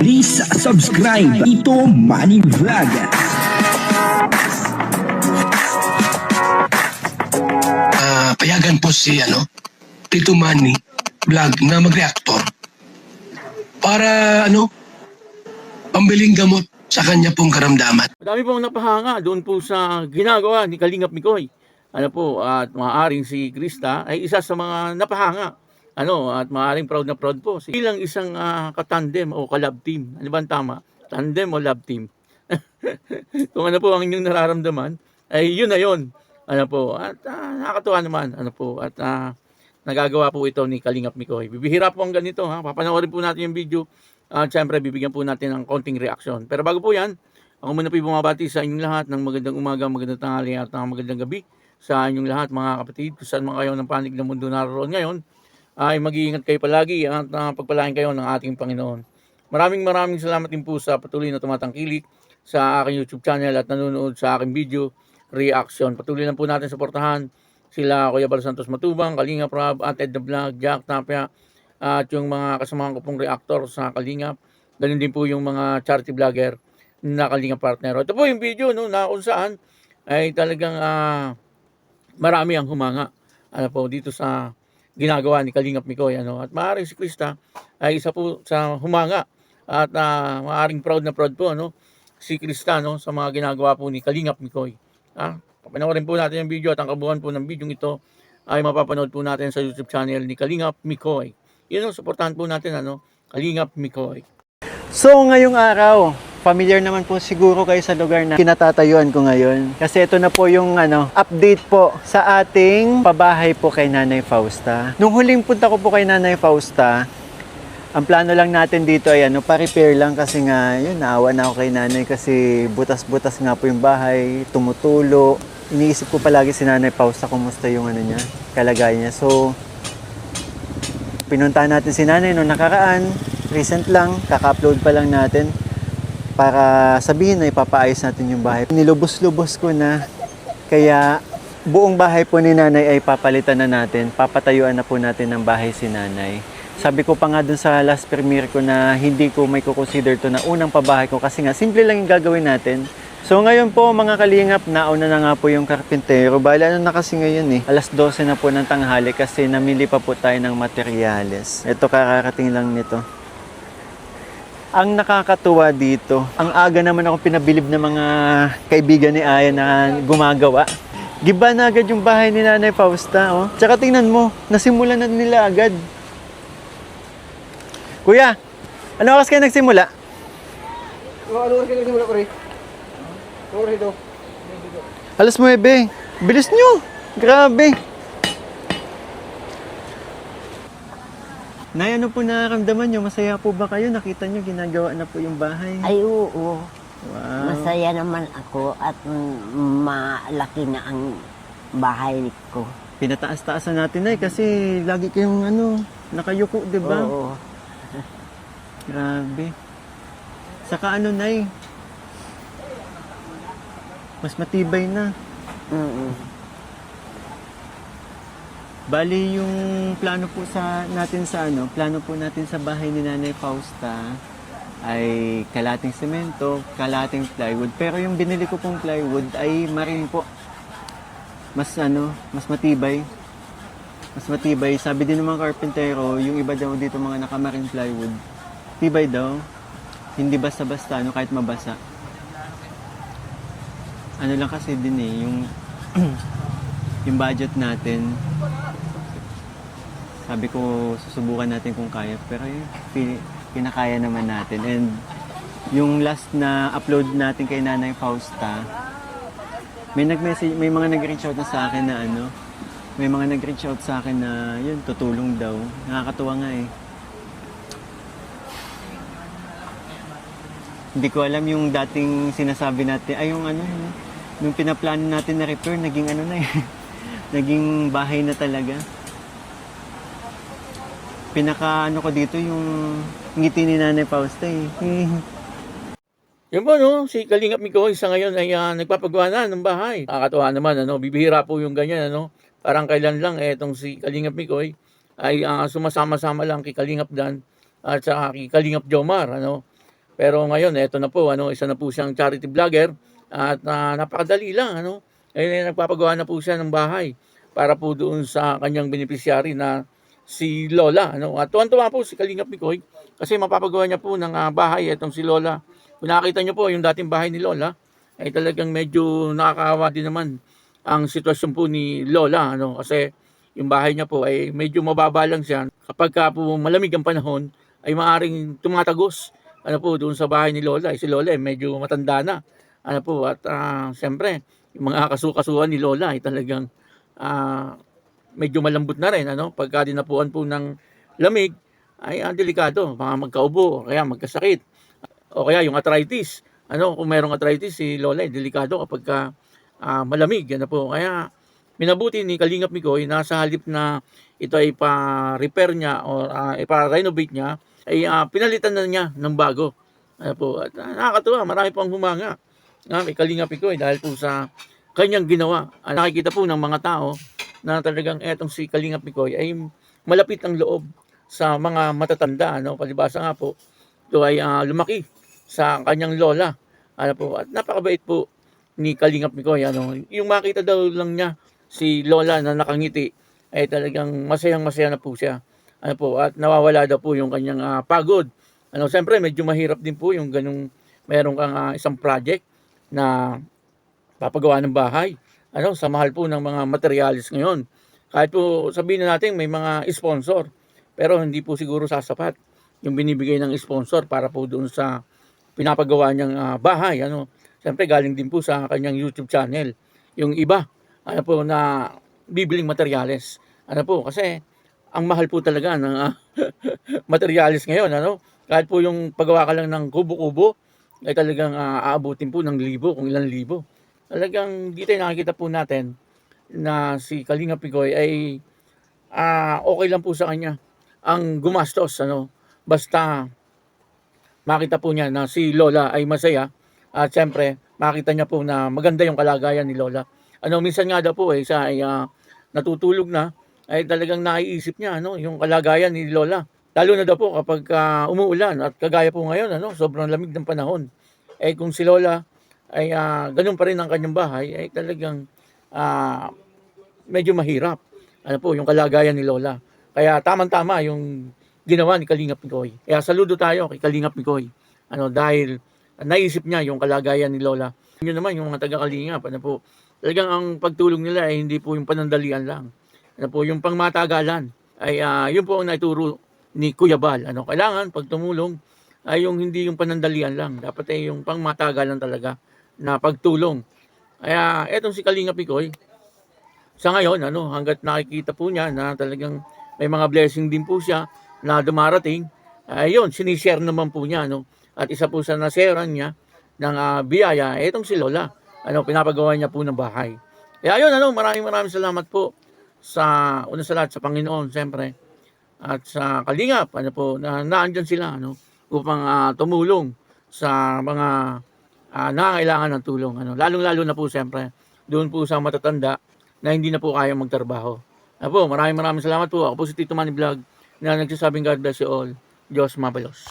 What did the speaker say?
Please subscribe Ito Money Vlog. Payagan po si Tito Manny Vlog na mag-reactor para pambiling gamot sa kanya pong karamdaman. Madami pong napahanga doon po sa ginagawa ni Kalingap Mikoy. At maaaring si Krista ay isa sa mga napahanga. At maaaring proud na proud po. Bilang isang katandem o kalab team. Ano ba ang tama? Tandem o lab team? Kung ano po ang inyong nararamdaman, ay yun na yun. At nakakatuwa naman. At nagagawa po ito ni Kalingap Mikoy. Bibihira po ang ganito. Papanoorin po natin yung video. At syempre, bibigyan po natin ng konting reaksyon. Pero bago po yan, ako muna po bumabati sa inyong lahat ng magandang umaga, magandang tanghali at magandang gabi sa inyong lahat mga kapatid. Kung saan man kayo ng panig ng mundo naroon ngayon, ay mag-iingat kayo palagi at pagpalain kayo ng ating Panginoon. Maraming salamat din po sa patuloy na tumatangkilik sa aking YouTube channel at nanonood sa aking video reaction. Patuloy lang po natin suportahan sila Kuya Bal Santos Matubang, Kalingap Rob, at Ed the Vlog, Jack Tapia, at yung mga kasamahan ko pong reactor sa Kalingap. Ganun din po yung mga charity vlogger na Kalingap partner. Ito po yung video na kung saan ay talagang marami ang humanga dito sa ginagawa ni Kalingap Mikoy. At maaaring si Krista ay isa po sa humanga at maaaring proud na proud po si Krista sa mga ginagawa po ni Kalingap Mikoy. Panoorin po natin yung video at ang kabuuan po ng video ito ay mapapanood po natin sa YouTube channel ni Kalingap Mikoy. Suportahan po natin Kalingap Mikoy. So ngayong araw, familiar naman po siguro kayo sa lugar na kinatatayuan ko ngayon. Kasi ito na po yung update po sa ating pabahay po kay Nanay Fausta. Nung huling punta ko po kay Nanay Fausta, ang plano lang natin dito ay pa-repair lang kasi nga yun, naawa na ako kay Nanay kasi butas-butas nga po yung bahay, tumutulo. Iniisip ko palagi si Nanay Fausta kumusta yung niya, kalagayan niya. So pinuntahan natin si Nanay nung nakaraan, recent lang, kaka-upload pa lang natin para sabihin na ipapaayos natin yung bahay. Nilubos-lubos ko na, kaya buong bahay po ni Nanay ay papalitan na natin, papatayuan na po natin ng bahay si Nanay. Sabi ko pa nga dun sa last premiere ko na hindi ko may kukonsider to na unang pabahay ko kasi nga simple lang yung gagawin natin. So ngayon po mga kalingap, nauna na nga po yung karpintero. Bali na kasi ngayon alas 12 na po ng tanghali kasi namili pa po tayo ng materyales. Ito kararating lang nito. Ang nakakatuwa dito, ang aga naman ako pinabilib ng mga kaibigan ni Aya na gumagawa. Giba na agad yung bahay ni Nanay Fausta. Tsaka tingnan mo, nasimulan na nila agad. Kuya, ano oras kayo nagsimula? Ano oras kayo nagsimula, pre? Ano oras ito? Alas 9. Bilis nyo. Grabe. Nay, ano po nararamdaman nyo? Masaya po ba kayo? Nakita nyo, ginagawa na po yung bahay. Ay, oo. Wow. Masaya naman ako at malaki na ang bahay ko. Pinataas-taasan natin, Nay, kasi lagi kayong nakayuko, di ba? Oo. Grabe. Saka Nay, mas matibay na. Bali yung plano po natin sa bahay ni Nanay Fausta ay kalating semento, kalating plywood. Pero yung binili ko pong plywood ay marine po. Mas matibay. Mas matibay. Sabi din ng mga karpentero, yung iba daw dito mga naka-marine plywood, tibay daw. Hindi basta-basta kahit mabasa. Lang kasi din yung yung budget natin. Sabi ko, susubukan natin kung kaya. Pero pinakaya naman natin. And yung last na upload natin kay Nanay Fausta, may mga nag-reach out na sa akin na may mga nag-reach out sa akin na yun, tutulong daw. Nakakatuwa nga Hindi ko alam yung dating sinasabi natin, yung pinaplano natin na repair, naging naging bahay na talaga. Pinaka ko dito yung ngiti ni Nanay Fausta Yan po si Kalingap Mikoy sa ngayon ay nagpapagawa na ng bahay. Nakakatuwa naman bibihira po yung ganyan Parang kailan lang etong si Kalingap Mikoy ay sumasama-sama lang kay Kalingap Dan at saka kay Kalingap Jomar Pero ngayon, eto na po, isa na po siyang charity vlogger at napakadali lang, nagpapagawa na po siya ng bahay para po doon sa kanyang beneficiary na si Lola, At tuwan-tuwa po si Kalingap Mikoy kasi mapapagawa niya po ng bahay itong si Lola. Kung nakita niyo po yung dating bahay ni Lola, ay talagang medyo nakakaawa din naman ang sitwasyon po ni Lola, kasi yung bahay niya po ay medyo mababa lang siya. Kapag po malamig ang panahon, ay maaring tumatagos po doon sa bahay ni Lola. Si Lola medyo matanda na. At siyempre, yung mga kasukasuhan ni Lola ay talagang medyo malambot na rin. Pagka dinapuan po ng lamig, ay delikado. Mga magkaubo, kaya magkasakit. O kaya yung arthritis. Kung mayroong arthritis, si Lola ay delikado kapag malamig. Kaya minabuti ni Kalingap Mikoy na sa halip na ito ay pa-repair niya o ipa-renovate niya, ay pinalitan na niya ng bago. At nakakatuwa, marami pang humanga kay Kalingap Mikoy dahil po sa kanyang ginawa. Nakikita po ng mga tao na talagang etong si Kalingap Mikoy ay malapit ang loob sa mga matatanda. Palibasa nga po, ito ay lumaki sa kanyang lola. At napakabait po ni Kalingap Mikoy. Yung makita daw lang niya si lola na nakangiti, ay talagang masayang-masaya na po siya. At nawawala daw po yung kanyang pagod. Siyempre medyo mahirap din po yung ganung meron kang isang project na papagawa ng bahay. Sa mahal po ng mga materialis ngayon. Kahit po sabihin na natin may mga sponsor, pero hindi po siguro sasapat yung binibigay ng sponsor para po doon sa pinapagawa niyang bahay. Siyempre galing din po sa kanyang YouTube channel. Yung iba, na bibiling materyales. Kasi ang mahal po talaga ng materialis ngayon. Kahit po yung paggawa ka lang ng kubo-kubo, ay talagang aabutin po ng libo, kung ilang libo. Talagang dito nakikita po natin na si Kalingap Mikoy ay okay lang po sa kanya ang gumastos. Basta makita po niya na si Lola ay masaya at siyempre makita niya po na maganda yung kalagayan ni Lola. Minsan nga daw po siya ay natutulog na, ay talagang naiisip niya yung kalagayan ni Lola. Lalo na daw po kapag umuulan at kagaya po ngayon, sobrang lamig ng panahon. Kung si Lola ay ganun pa rin ang kanyang bahay, ay talagang medyo mahirap. Yung kalagayan ni Lola. Kaya tamang-tama yung ginawa ni Kalingap Mikoy. Kaya saludo tayo kay Kalingap Mikoy. Dahil naisip niya yung kalagayan ni Lola. Yun naman yung mga taga-Kalingap. Talagang ang pagtulong nila ay hindi po yung panandalian lang. Yung pangmatagalan ay yun po ang naituro ni Kuya Bal. Kailangan pag tumulong ay yung hindi yung panandalian lang. Dapat ay yung pangmatagalan talaga na pagtulong. Kaya etong si Kalingap Mikoy, sa ngayon, hanggat nakikita po niya na talagang may mga blessing din po siya na dumarating, ayun, sinishare naman po niya. At isa po sa naseran niya ng biyaya, etong si Lola. Pinapagawa niya po ng bahay. Kaya ayun, maraming salamat po sa una sa lahat sa Panginoon, siyempre. At sa Kalingap, na naandyan sila, upang tumulong sa mga nangangailangan ng tulong. Lalong-lalo na po, siyempre, doon po sa matatanda na hindi na po kayang magtrabaho. Maraming salamat po. Ako po si Tito Manny Vlog na nagsasabing God bless you all. Diyos mabalos.